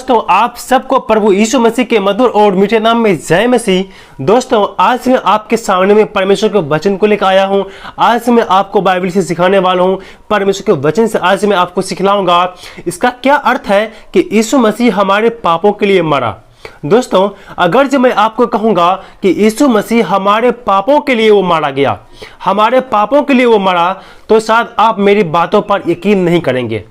दोस्तों आप सबको प्रभु यीशु मसीह के मधुर और मीठे नाम में जय मसीह। दोस्तों आज मैं आपके सामने में परमेश्वर के वचन को लेकर आया हूं। आज मैं आपको बाइबल से सिखाने वाला हूं। परमेश्वर के वचन से आज मैं आपको सिखलाऊंगा इसका क्या अर्थ है कि यीशु मसीह हमारे पापों के लिए मरा। दोस्तों अगर जब मैं आपको कहूंगा कि यीशु मसीह हमारे पापों के लिए वो मारा गया, हमारे पापों के लिए वो मरा, तो शायद आप मेरी बातों पर यकीन नहीं करेंगे।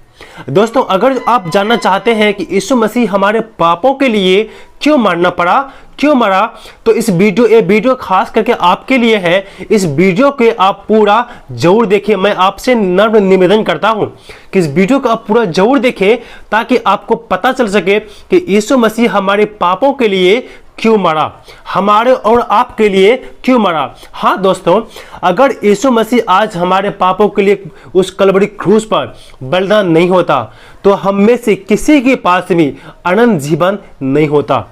दोस्तों अगर आप जानना चाहते हैं कि यीशु मसीह हमारे पापों के लिए क्यों मरना पड़ा, क्यों मरा, तो ये वीडियो खास करके आपके लिए है। इस वीडियो के आप पूरा जरूर देखिए। मैं आपसे नम्र निवेदन करता हूं कि इस वीडियो को आप पूरा जरूर देखें ताकि आपको पता चल सके कि यीशु मसीह हमारे पापों के लिए क्यों मरा, हमारे और आपके लिए क्यों मरा। हाँ दोस्तों, अगर यीशु मसीह आज हमारे पापों के लिए उस कलवरी क्रूस पर बलिदान नहीं होता तो हम में से किसी के पास भी अनंत जीवन नहीं होता।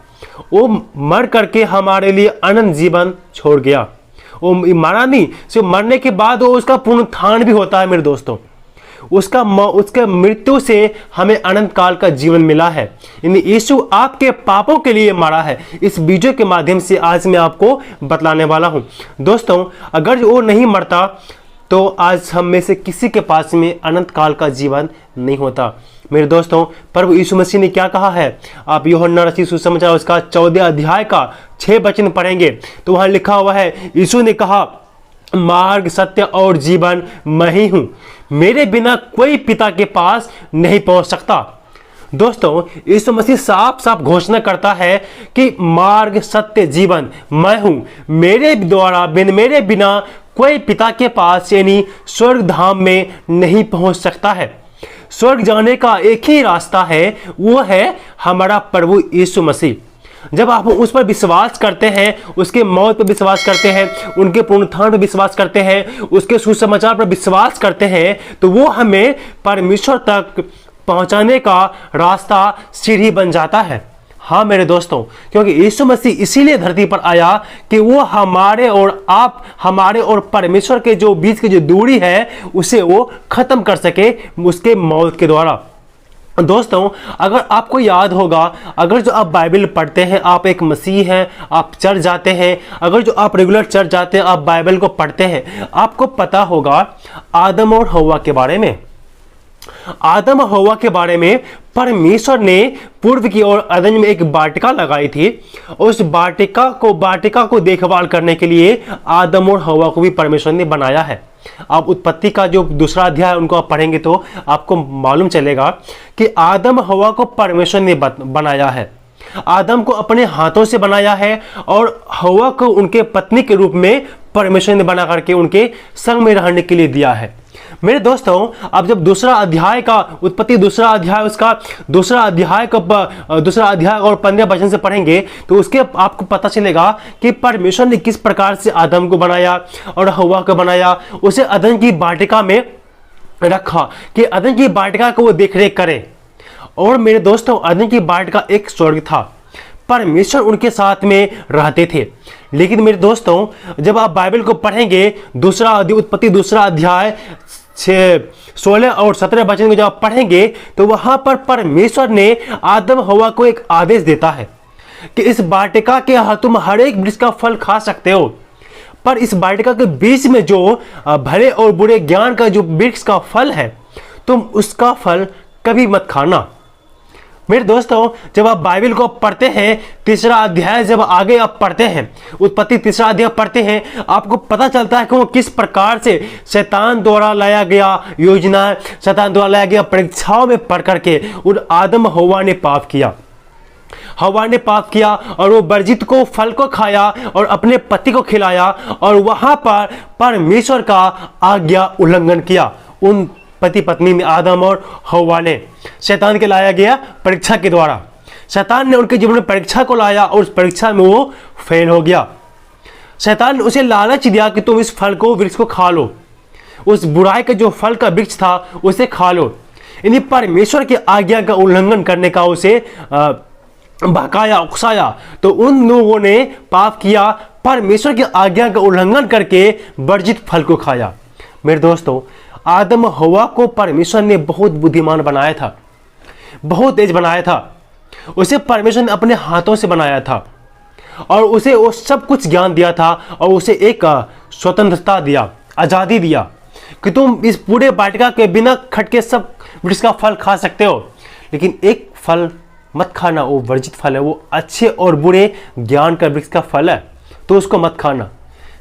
वो मर करके हमारे लिए अनंत जीवन छोड़ गया। वो मरा नहीं, सिर्फ मरने के बाद वो उसका पुनरुत्थान भी होता है मेरे दोस्तों। उसके मृत्यु से हमें अनंत काल का जीवन मिला है। यानी यीशु आपके पापों के लिए मरा है। इस वीडियो के माध्यम से आज मैं आपको बतलाने वाला हूं। दोस्तों अगर वो नहीं मरता तो आज हम में से किसी के पास में अनंत काल का जीवन नहीं होता। मेरे दोस्तों प्रभु यीशु मसीह ने क्या कहा है, आप यूहन्ना रचित सुसमाचार उसका 14 अध्याय का 6 वचन पढ़ेंगे तो वहां लिखा हुआ है, यीशु ने कहा, मार्ग सत्य और जीवन मैं ही हूं, मेरे बिना कोई पिता के पास नहीं पहुंच सकता। दोस्तों यीशु मसीह साफ साफ घोषणा करता है कि मार्ग सत्य जीवन मैं हूं, मेरे बिना कोई पिता के पास यानी स्वर्ग धाम में नहीं पहुंच सकता है। स्वर्ग जाने का एक ही रास्ता है, वो है हमारा प्रभु यीशु मसीह। जब आप उस पर विश्वास करते हैं, उसके मौत पर विश्वास करते हैं, उनके पुनरुत्थान पर विश्वास करते हैं, उसके सुसमाचार पर विश्वास करते हैं, तो वो हमें परमेश्वर तक पहुंचाने का रास्ता सीढ़ी बन जाता है। हाँ मेरे दोस्तों, क्योंकि यीशु मसीह इसीलिए धरती पर आया कि वो हमारे और परमेश्वर के जो बीच की जो दूरी है उसे वो खत्म कर सके उसके मौत के द्वारा। दोस्तों अगर आपको याद होगा, अगर जो आप बाइबल पढ़ते हैं, आप एक मसीह हैं, आप चर्च जाते हैं, अगर जो आप रेगुलर चर्च जाते हैं, आप बाइबल को पढ़ते हैं, आपको पता होगा आदम और हव्वा के बारे में। आदम और हव्वा के बारे में परमेश्वर ने पूर्व की ओर अदन में एक वाटिका लगाई थी। उस वाटिका को देखभाल करने के लिए आदम और हव्वा को भी परमेश्वर ने बनाया है। आप उत्पत्ति का जो दूसरा अध्याय उनको आप पढ़ेंगे तो आपको मालूम चलेगा कि आदम हव्वा को परमेश्वर ने बनाया है। आदम को अपने हाथों से बनाया है और हव्वा को उनके पत्नी के रूप में परमेश्वर ने बना करके उनके संग में रहने के लिए दिया है। मेरे दोस्तों अब जब दूसरा अध्याय का उत्पत्ति दूसरा अध्याय और 15 वचन से पढ़ेंगे तो उसके आपको पता चलेगा कि परमेश्वर ने किस प्रकार से आदम को बनाया और हव्वा को बनाया। उसे अदन की वाटिका में रखा कि अदन की वाटिका को वो देखरेख करे। और मेरे दोस्तों अदन की वाटिका एक स्वर्ग था, परमेश्वर उनके साथ में रहते थे। लेकिन मेरे दोस्तों जब आप बाइबल को पढ़ेंगे उत्पत्ति दूसरा अध्याय 16 और 17 वचन को जब आप पढ़ेंगे तो वहां पर परमेश्वर ने आदम हव्वा को एक आदेश देता है कि इस वाटिका के तुम हर एक वृक्ष का फल खा सकते हो, पर इस वाटिका के बीच में जो भले और बुरे ज्ञान का जो वृक्ष का फल है तुम उसका फल कभी मत खाना। मेरे दोस्तों जब आप बाइबल को पढ़ते हैं, तीसरा अध्याय जब आगे आप पढ़ते हैं, उत्पत्ति तीसरा अध्याय पढ़ते हैं, आपको पता चलता है कि वो किस प्रकार से शैतान द्वारा लाया गया योजना, शैतान द्वारा लाया गया परीक्षाओं में पढ़ करके उन आदम हव्वा ने पाप किया और वो वर्जित को फल को खाया और अपने पति को खिलाया और वहां पर परमेश्वर का आज्ञा उल्लंघन किया। उन पति पत्नी में आदम और हव्वा ने शैतान के लाया गया परीक्षा के द्वारा। शैतान ने उनके जीवन में परीक्षा को लाया और उस परीक्षा में वो फेल हो गया। शैतान ने उसे लालच दिया कि तुम इस वृक्ष को खा लो, उस बुराई का जो फल का वृक्ष था उसे खा लो। यानी परमेश्वर की आज्ञा का उल्लंघन करने का उसे भकाया, उकसाया। तो उन लोगों ने पाप किया, परमेश्वर की आज्ञा का उल्लंघन करके वर्जित फल को खाया। मेरे दोस्तों आदम हव्वा को परमेश्वर ने बहुत बुद्धिमान बनाया था, बहुत तेज बनाया था। उसे परमेश्वर ने अपने हाथों से बनाया था और उसे वो सब कुछ ज्ञान दिया था और उसे एक स्वतंत्रता दिया, आज़ादी दिया कि तुम इस पूरे वाटिका के बिना खटके सब वृक्ष का फल खा सकते हो, लेकिन एक फल मत खाना, वो वर्जित फल है, वो अच्छे और बुरे ज्ञान का वृक्ष का फल है, तो उसको मत खाना।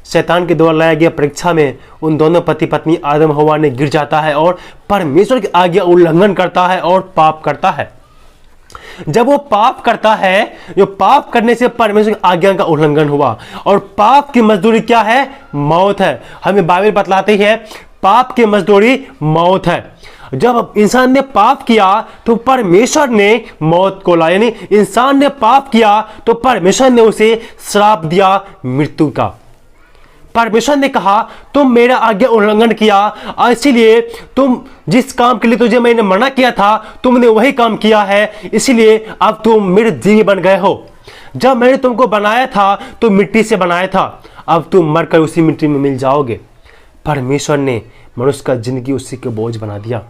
शैतान के द्वारा लाया गया परीक्षा में उन दोनों पति पत्नी आदम हवा ने गिर जाता है और परमेश्वर की आज्ञा उल्लंघन करता है और पाप करता है। जब वो पाप करता है, जो पाप करने से परमेश्वर की आज्ञा का उल्लंघन हुआ, और पाप की मजदूरी क्या है? मौत है। हमें बाइबल बतलाती है पाप की मजदूरी मौत है। जब इंसान ने पाप किया तो परमेश्वर ने मौत को लाया, यानी इंसान ने पाप किया तो परमेश्वर ने उसे श्राप दिया मृत्यु का। परमेश्वर ने कहा तुम मेरा आज्ञा उल्लंघन किया, इसीलिए तुम जिस काम के लिए तुझे मैंने मना किया था तुमने वही काम किया है, इसीलिए अब तुम मृतजीवी बन गए हो। जब मैंने तुमको बनाया था तो मिट्टी से बनाया था, अब तुम मरकर उसी मिट्टी में मिल जाओगे। परमेश्वर ने मनुष्य का जिंदगी उसी के बोझ बना दिया।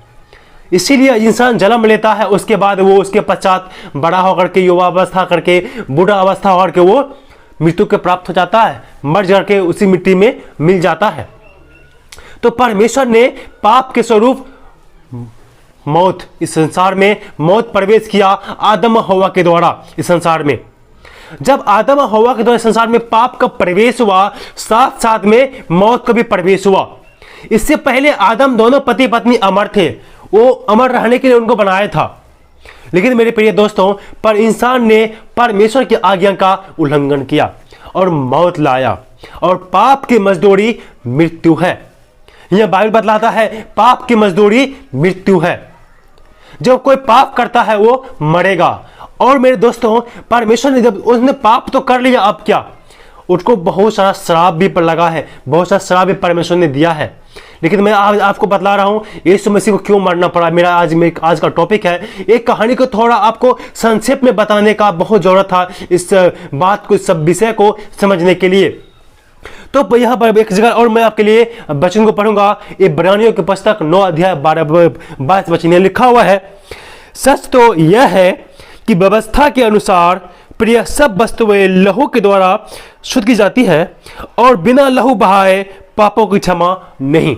इसीलिए इंसान जन्म लेता है, उसके बाद वो उसके पश्चात बड़ा होकर के युवा अवस्था करके बूढ़ा अवस्था होकर के वो मृत्यु के प्राप्त हो जाता है, मर जाके उसी मिट्टी में मिल जाता है। तो परमेश्वर ने पाप के स्वरूप मौत, इस संसार में मौत प्रवेश किया आदम हवा के द्वारा इस संसार में। जब आदम हवा के द्वारा संसार में पाप का प्रवेश हुआ, साथ साथ में मौत का भी प्रवेश हुआ। इससे पहले आदम दोनों पति पत्नी अमर थे, वो अमर रहने के लिए उनको बनाया था। लेकिन मेरे प्रिय दोस्तों, पर इंसान ने परमेश्वर की आज्ञा का उल्लंघन किया और मौत लाया, और पाप की मजदूरी मृत्यु है। यह बाइबल बतलाता है पाप की मजदूरी मृत्यु है। जब कोई पाप करता है वो मरेगा। और मेरे दोस्तों, परमेश्वर ने जब उसने पाप तो कर लिया, अब क्या? उसको बहुत सारा श्राप भी पर लगा है, बहुत सारा श्राप भी परमेश्वर ने दिया है। लेकिन मैं आज आपको बतला रहा हूं यीशु मसीह को क्यों मरना पड़ा। मेरा आज का टॉपिक है, एक कहानी को थोड़ा आपको संक्षेप में बताने का बहुत जरूरत था इस बात को, सब विषय को समझने के लिए। तो यहाँ पर एक जगह और मैं आपके लिए वचन को पढ़ूंगा। इब्रानियों की पुस्तक 9 अध्याय 12-22 वचन लिखा हुआ है, सच तो यह है कि व्यवस्था के अनुसार प्रिय सब वस्तुएं लहू के द्वारा शुद्ध की जाती है और बिना लहू बहाए पापों की क्षमा नहीं।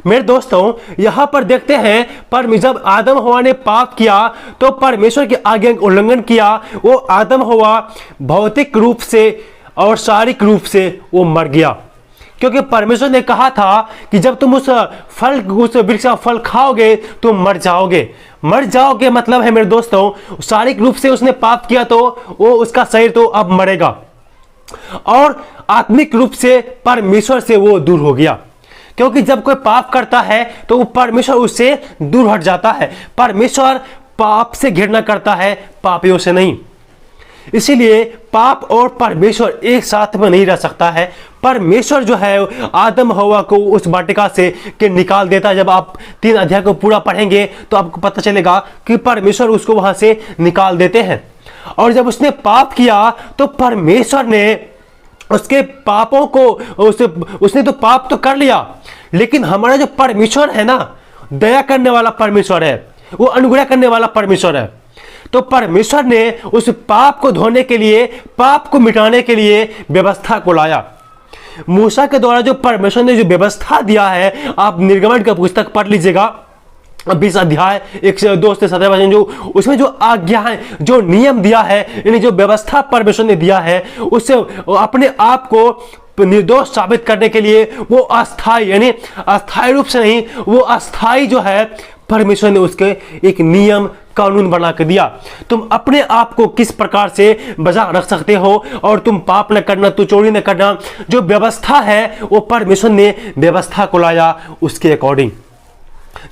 मेरे दोस्तों, यहां पर देखते हैं पर जब आदम हवा ने पाप किया तो परमेश्वर की आज्ञा का उल्लंघन किया। वो आदम हवा भौतिक रूप से और शारीरिक रूप से वो मर गया, क्योंकि परमेश्वर ने कहा था कि जब तुम उस वृक्ष का फल खाओगे तो मर जाओगे। मर जाओगे मतलब है मेरे दोस्तों, शारीरिक रूप से उसने पाप किया तो वो उसका शरीर तो अब मरेगा, और आत्मिक रूप से परमेश्वर से वो दूर हो गया। क्योंकि जब कोई पाप करता है तो वो परमेश्वर उससे दूर हट जाता है। परमेश्वर पाप से घृणा करता है, पापियों से नहीं। इसीलिए पाप और परमेश्वर एक साथ में नहीं रह सकता है। परमेश्वर जो है आदम हवा को उस वाटिका से के निकाल देता है। जब आप 3 अध्याय को पूरा पढ़ेंगे तो आपको पता चलेगा कि परमेश्वर उसको वहां से निकाल देते हैं। और जब उसने पाप किया तो परमेश्वर ने उसके पापों को उसने तो पाप तो कर लिया, लेकिन हमारा जो परमेश्वर है ना, दया करने वाला परमेश्वर है, वो अनुग्रह करने वाला परमेश्वर है। तो परमेश्वर ने उस पाप को धोने के लिए, पाप को मिटाने के लिए व्यवस्था को लाया। मूसा के द्वारा जो परमेश्वर ने जो व्यवस्था दिया है, आप निर्गमन का पुस्तक पढ़ लीजिएगा 20 अध्याय 1 से 2 से 17 वचन, जो उसमें जो आज्ञा है, जो नियम दिया है, यानी जो व्यवस्था परमेश्वर ने दिया है, उससे अपने आप को निर्दोष साबित करने के लिए वो अस्थाई, यानी अस्थाई रूप से नहीं, वो अस्थाई जो है परमेश्वर ने उसके एक नियम कानून बना के दिया। तुम अपने आप को किस प्रकार से बचा रख सकते हो, और तुम पाप न करना, तो चोरी न करना, जो व्यवस्था है वो परमेश्वर ने व्यवस्था को लाया उसके अकॉर्डिंग।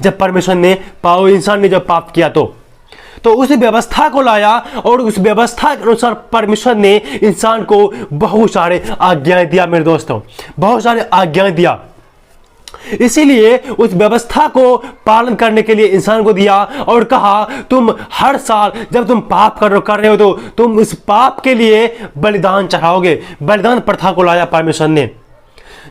जब परमेश्वर ने इंसान ने जब पाप किया तो उस व्यवस्था को लाया, और उस व्यवस्था के अनुसार परमेश्वर ने इंसान को बहुत सारे आज्ञाएं दिया। मेरे दोस्तों, बहुत सारे आज्ञाएं दिया। इसीलिए उस व्यवस्था को पालन करने के लिए इंसान को दिया, और कहा तुम हर साल जब तुम पाप कर रहे हो तो तुम इस पाप के लिए बलिदान चढ़ाओगे। बलिदान प्रथा को लाया परमेश्वर ने।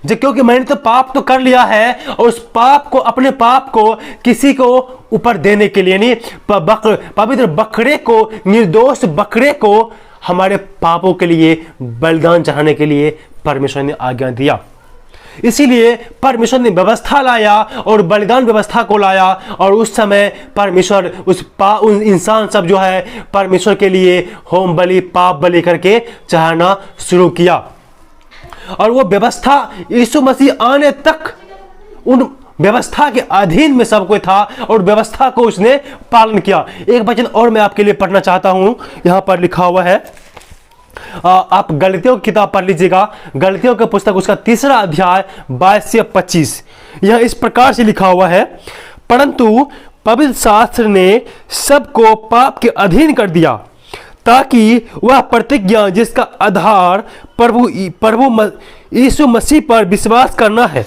क्योंकि मैंने तो पाप तो कर लिया है, और उस पाप को, अपने पाप को किसी को ऊपर देने के लिए नहीं, पवित्र बकरे को, निर्दोष बकरे को हमारे पापों के लिए बलिदान चढ़ाने के लिए परमेश्वर ने आज्ञा दिया। इसीलिए परमेश्वर ने व्यवस्था लाया और बलिदान व्यवस्था को लाया, और उस समय परमेश्वर उस इंसान सब जो है परमेश्वर के लिए होम बलि, पाप बलि करके चढ़ाना शुरू किया। और वो व्यवस्था यीशु मसीह आने तक उन व्यवस्था के अधीन में सब कोई था, और व्यवस्था को उसने पालन किया। एक वचन और मैं आपके लिए पढ़ना चाहता हूं, यहां पर लिखा हुआ है, आप गलतियों की किताब पढ़ लीजिएगा, गलतियों के पुस्तक उसका 3 अध्याय 22 से 25। यह इस प्रकार से लिखा हुआ है, परंतु पवित्र शास्त्र ने सबको पाप के अधीन कर दिया, ताकि वह प्रतिज्ञा जिसका आधार प्रभु यीशु मसीह पर विश्वास करना है,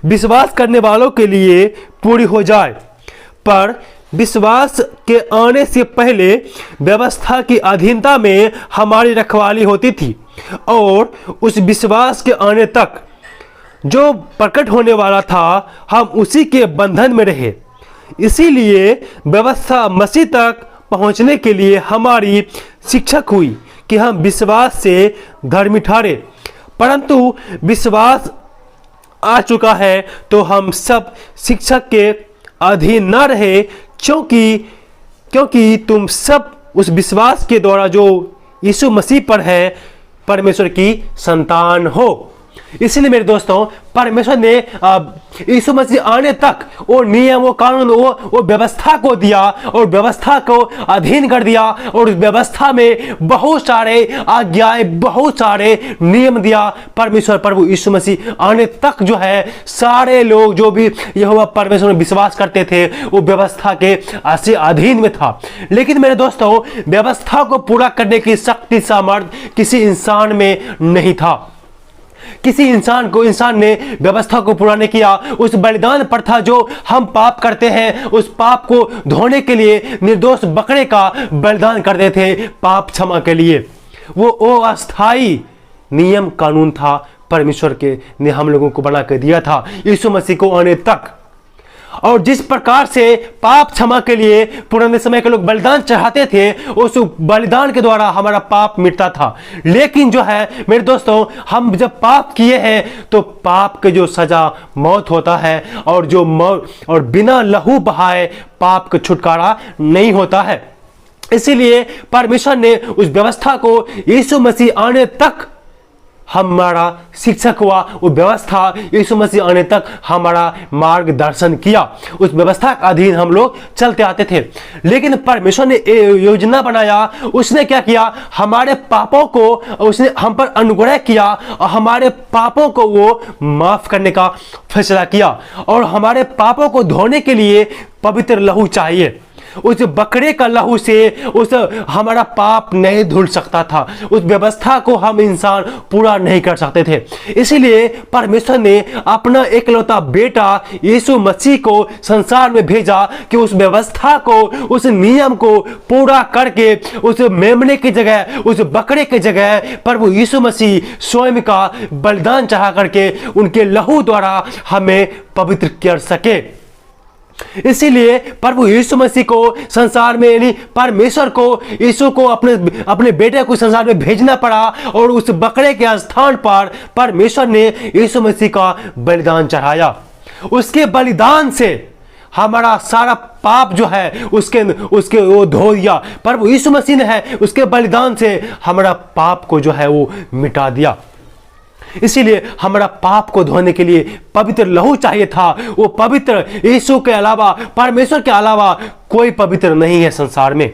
विश्वास करने वालों के लिए पूरी हो जाए। पर विश्वास के आने से पहले व्यवस्था की अधीनता में हमारी रखवाली होती थी, और उस विश्वास के आने तक जो प्रकट होने वाला था हम उसी के बंधन में रहे। इसीलिए व्यवस्था मसीह तक पहुंचने के लिए हमारी शिक्षक हुई कि हम विश्वास से धर्मी ठहरे। परंतु विश्वास आ चुका है तो हम सब शिक्षक के अधीन न रहे, क्योंकि तुम सब उस विश्वास के द्वारा जो यीशु मसीह पर है परमेश्वर की संतान हो। इसलिए मेरे दोस्तों, परमेश्वर ने यीशु मसीह आने तक वो नियम, वो कानून, वो व्यवस्था को दिया, और व्यवस्था को अधीन कर दिया, और उस व्यवस्था में बहुत सारे आज्ञाएं, बहुत सारे नियम दिया। परमेश्वर प्रभु यीशु मसीह आने तक जो है सारे लोग जो भी यहोवा परमेश्वर में विश्वास करते थे वो व्यवस्था के अधीन में था। लेकिन मेरे दोस्तों, व्यवस्था को पूरा करने की शक्ति, सामर्थ्य किसी इंसान में नहीं था। किसी इंसान ने व्यवस्था को पूरा नहीं किया। उस बलिदान प्रथा जो हम पाप करते हैं, उस पाप को धोने के लिए निर्दोष बकरे का बलिदान करते थे पाप क्षमा के लिए। वो अस्थाई नियम कानून था परमेश्वर के ने हम लोगों को बना कर दिया था यीशु मसीह को आने तक। और जिस प्रकार से पाप क्षमा के लिए पुराने समय के लोग बलिदान चढ़ाते थे, उस बलिदान के द्वारा हमारा पाप मिटता था। लेकिन जो है मेरे दोस्तों, हम जब पाप किए हैं तो पाप के जो सजा मौत होता है, और जो मौत और बिना लहू बहाए पाप का छुटकारा नहीं होता है। इसीलिए परमेश्वर ने उस व्यवस्था को यीशु मसीह आने तक हमारा शिक्षक हुआ। वो व्यवस्था यीशु मसीह आने तक हमारा मार्गदर्शन किया। उस व्यवस्था के अधीन हम लोग चलते आते थे। लेकिन परमेश्वर ने योजना बनाया। उसने क्या किया? हमारे पापों को उसने हम पर अनुग्रह किया, और हमारे पापों को वो माफ करने का फैसला किया। और हमारे पापों को धोने के लिए पवित्र लहू चाहिए। उस बकरे का लहू से उस हमारा पाप नहीं धुल सकता था। उस व्यवस्था को हम इंसान पूरा नहीं कर सकते थे। इसीलिए परमेश्वर ने अपना एकलौता बेटा यीशु मसीह को संसार में भेजा कि उस व्यवस्था को, उस नियम को पूरा करके उस मेमने की जगह, उस बकरे की जगह प्रभु यीशु मसीह स्वयं का बलिदान चढ़ा करके उनके लहू द्वारा हमें पवित्र कर सके। इसीलिए प्रभु यीशु मसीह को संसार में, यानी परमेश्वर को, यीशु को अपने बेटे को संसार में भेजना पड़ा। और उस बकरे के स्थान पर परमेश्वर ने यीशु मसीह का बलिदान चढ़ाया। उसके बलिदान से हमारा सारा पाप जो है उसके वो धो दिया। प्रभु यीशु मसीह ने है उसके बलिदान से हमारा पाप को जो है वो मिटा दिया। इसीलिए हमारा पाप को धोने के लिए पवित्र लहू चाहिए था। वो पवित्र यीशु के अलावा, परमेश्वर के अलावा कोई पवित्र नहीं है संसार में।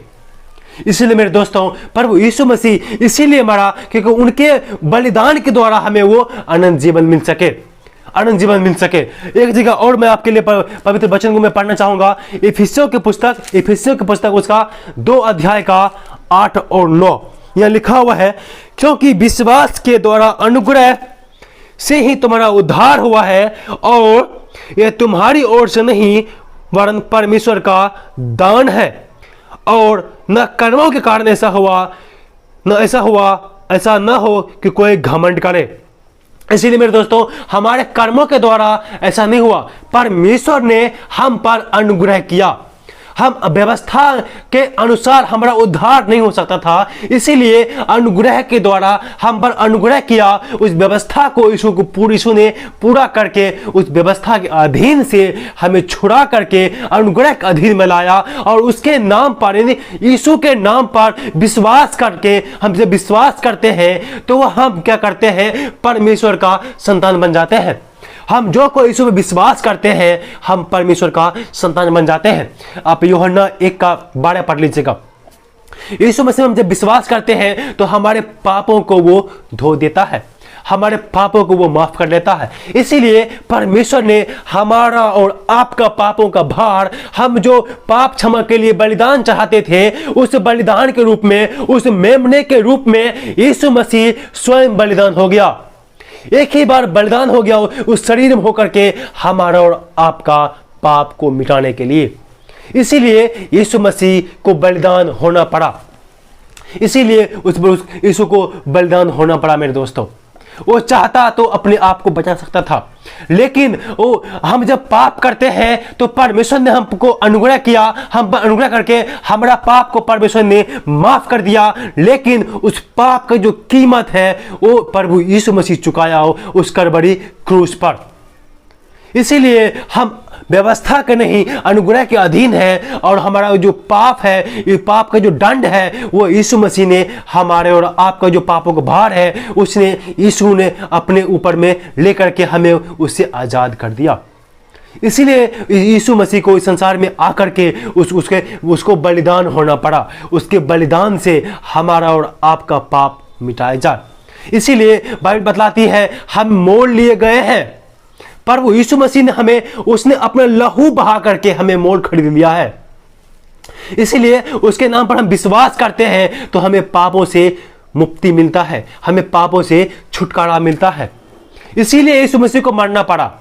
इसलिए मेरे दोस्तों, प्रभु यीशु मसीह इसीलिए मरा क्योंकि उनके बलिदान के द्वारा हमें वो अनंत जीवन मिल सके, अनंत जीवन मिल सके। एक जगह और मैं आपके लिए पवित्र वचन को मैं पढ़ना चाहूंगा। इफिसियों की पुस्तक उसका 2 अध्याय का 8 और 9 यह लिखा हुआ है, क्योंकि विश्वास के द्वारा अनुग्रह से ही तुम्हारा उद्धार हुआ है, और यह तुम्हारी ओर से नहीं वरन परमेश्वर का दान है, और न कर्मों के कारण ऐसा न हो कि कोई घमंड करे। इसीलिए मेरे दोस्तों, हमारे कर्मों के द्वारा ऐसा नहीं हुआ, परमेश्वर ने हम पर अनुग्रह किया। हम व्यवस्था के अनुसार हमारा उद्धार नहीं हो सकता था, इसीलिए अनुग्रह के द्वारा हम पर अनुग्रह किया। उस व्यवस्था को यीशु ने पूरा करके उस व्यवस्था के अधीन से हमें छुड़ा करके अनुग्रह के अधीन में लाया, और उसके नाम पर, यानी यीशु के नाम पर विश्वास करके हम जब विश्वास करते हैं तो हम क्या करते हैं, परमेश्वर का संतान बन जाते हैं। हम जो कोई यीशु में विश्वास करते हैं हम परमेश्वर का संतान बन जाते हैं। आप यूहन्ना 1:12 पढ़ लीजिएगा। यीशु मसीह में हम जब विश्वास करते हैं तो हमारे पापों को वो धो देता है, हमारे पापों को वो माफ कर देता है। इसीलिए परमेश्वर ने हमारा और आपका पापों का भार, हम जो पाप क्षमा के लिए बलिदान चाहते थे, उस बलिदान के रूप में, उस मेमने के रूप में यीशु मसीह स्वयं बलिदान हो गया। एक ही बार बलिदान हो गया उस शरीर में होकर के हमारा और आपका पाप को मिटाने के लिए। इसीलिए यीशु मसीह को बलिदान होना पड़ा, इसीलिए उस यीशु को बलिदान होना पड़ा मेरे दोस्तों। वो चाहता तो अपने आप को बचा सकता था, लेकिन वो हम जब पाप करते हैं तो परमेश्वर ने हमको अनुग्रह किया, हम पर अनुग्रह करके हमारा पाप को परमेश्वर ने माफ कर दिया। लेकिन उस पाप का जो कीमत है वो प्रभु यीशु मसीह चुकाया उस कलवरी क्रूस पर। इसीलिए हम व्यवस्था के नहीं, अनुग्रह के अधीन है, और हमारा जो पाप है, ये पाप का जो दंड है वो यीशु मसीह ने, हमारे और आपका जो पापों का भार है उसने, यीशु ने अपने ऊपर में लेकर के हमें उससे आज़ाद कर दिया। इसीलिए यीशु मसीह को इस संसार में आकर के उसको बलिदान होना पड़ा। उसके बलिदान से हमारा और आपका पाप मिटाया जाए। इसीलिए बाइबल बतलाती है हम मोल लिए गए हैं, पर वो यीशु मसीह ने हमें, उसने अपना लहू बहा करके हमें मोल खरीद लिया है। इसीलिए उसके नाम पर हम विश्वास करते हैं तो हमें पापों से मुक्ति मिलता है, हमें पापों से छुटकारा मिलता है। इसीलिए यीशु मसीह को मरना पड़ा,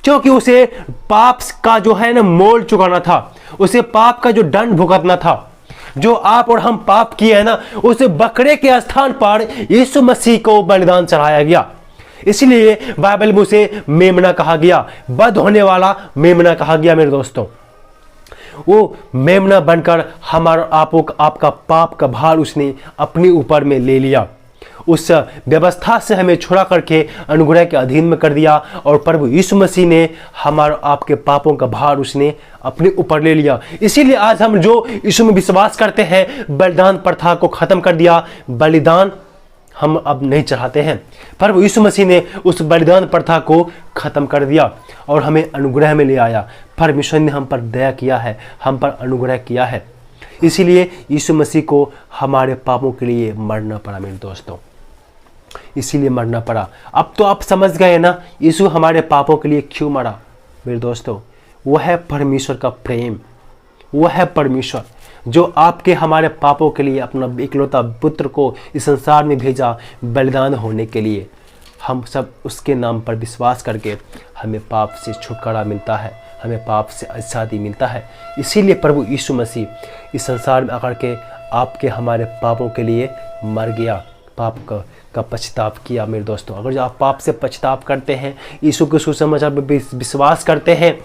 क्योंकि उसे पाप का जो है ना मोल चुकाना था, उसे पाप का जो दंड भुगतना था। जो आप और हम पाप किए हैं ना, उसे बकरे के स्थान पर यीशु मसीह को बलिदान चढ़ाया गया। इसलिए बाइबल में उसे मेमना कहा गया, वध होने वाला मेमना कहा गया मेरे दोस्तों। वो मेमना बनकर हमारा आपका पाप का भार उसने अपने ऊपर में ले लिया, उस व्यवस्था से हमें छुड़ा करके अनुग्रह के अधीन में कर दिया, और प्रभु यीशु मसीह ने हमारे आपके पापों का भार उसने अपने ऊपर ले लिया। इसीलिए आज हम जो यीशु में विश्वास करते हैं, बलिदान प्रथा को खत्म कर दिया। बलिदान हम अब नहीं चाहते हैं, पर यीशु मसीह ने उस बलिदान प्रथा को खत्म कर दिया और हमें अनुग्रह में ले आया। परमेश्वर ने हम पर दया किया है, हम पर अनुग्रह किया है। इसीलिए यीशु मसीह को हमारे पापों के लिए मरना पड़ा मेरे दोस्तों, इसीलिए मरना पड़ा। अब तो आप समझ गए ना यीशु हमारे पापों के लिए क्यों मरा मेरे दोस्तों। वह है परमेश्वर का प्रेम, वह है परमेश्वर जो आपके हमारे पापों के लिए अपना इकलौता पुत्र को इस संसार में भेजा बलिदान होने के लिए। हम सब उसके नाम पर विश्वास करके हमें पाप से छुटकारा मिलता है, हमें पाप से आज़ादी मिलता है। इसीलिए प्रभु यीशु मसीह इस संसार में आकर के आपके हमारे पापों के लिए मर गया, पाप का पछताव किया मेरे दोस्तों। अगर आप पाप से पछताव करते हैं, यीशु के सुसमाचार पर विश्वास करते हैं,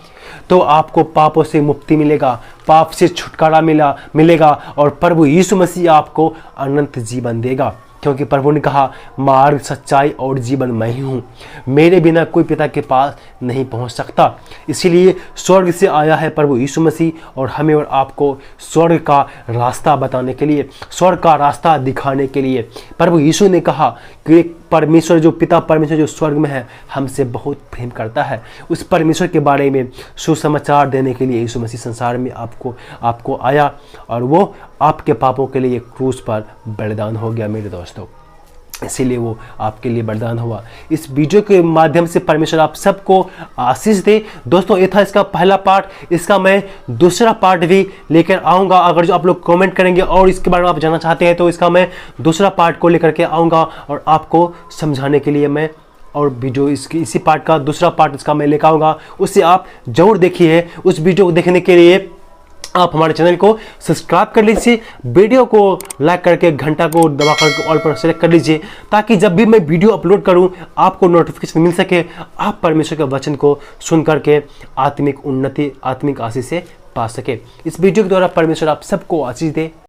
तो आपको पापों से मुक्ति मिलेगा, पाप से छुटकारा मिलेगा, और प्रभु यीशु मसीह आपको अनंत जीवन देगा। क्योंकि प्रभु ने कहा, मार्ग, सच्चाई और जीवन मैं ही हूँ, मेरे बिना कोई पिता के पास नहीं पहुँच सकता। इसीलिए स्वर्ग से आया है प्रभु यीशु मसीह, और हमें और आपको स्वर्ग का रास्ता बताने के लिए, स्वर्ग का रास्ता दिखाने के लिए। प्रभु यीशु ने कहा कि परमेश्वर जो पिता परमेश्वर जो स्वर्ग में है हमसे बहुत प्रेम करता है। उस परमेश्वर के बारे में सुसमाचार देने के लिए यीशु मसीह संसार में आपको आया, और वो आपके पापों के लिए क्रूस पर बलिदान हो गया मेरे दोस्तों। इसीलिए वो आपके लिए बलिदान हुआ। इस वीडियो के माध्यम से परमेश्वर आप सबको आशीष दे। दोस्तों ये था इसका पहला पार्ट, इसका मैं दूसरा पार्ट भी लेकर आऊँगा। अगर जो आप लोग कमेंट करेंगे और इसके बारे में आप जानना चाहते हैं तो इसका मैं दूसरा पार्ट को लेकर के आऊँगा और आपको समझाने के लिए मैं और वीडियो इसी पार्ट का दूसरा पार्ट इसका मैं लेकर आऊँगा। उससे आप जरूर देखिए। उस वीडियो को देखने के लिए आप हमारे चैनल को सब्सक्राइब कर लीजिए, वीडियो को लाइक करके घंटा को दबा करके ऑल पर सेलेक्ट कर लीजिए, ताकि जब भी मैं वीडियो अपलोड करूं आपको नोटिफिकेशन मिल सके, आप परमेश्वर के वचन को सुन करके आत्मिक उन्नति, आत्मिक आशीष से पा सके। इस वीडियो के द्वारा परमेश्वर आप सबको आशीष दे।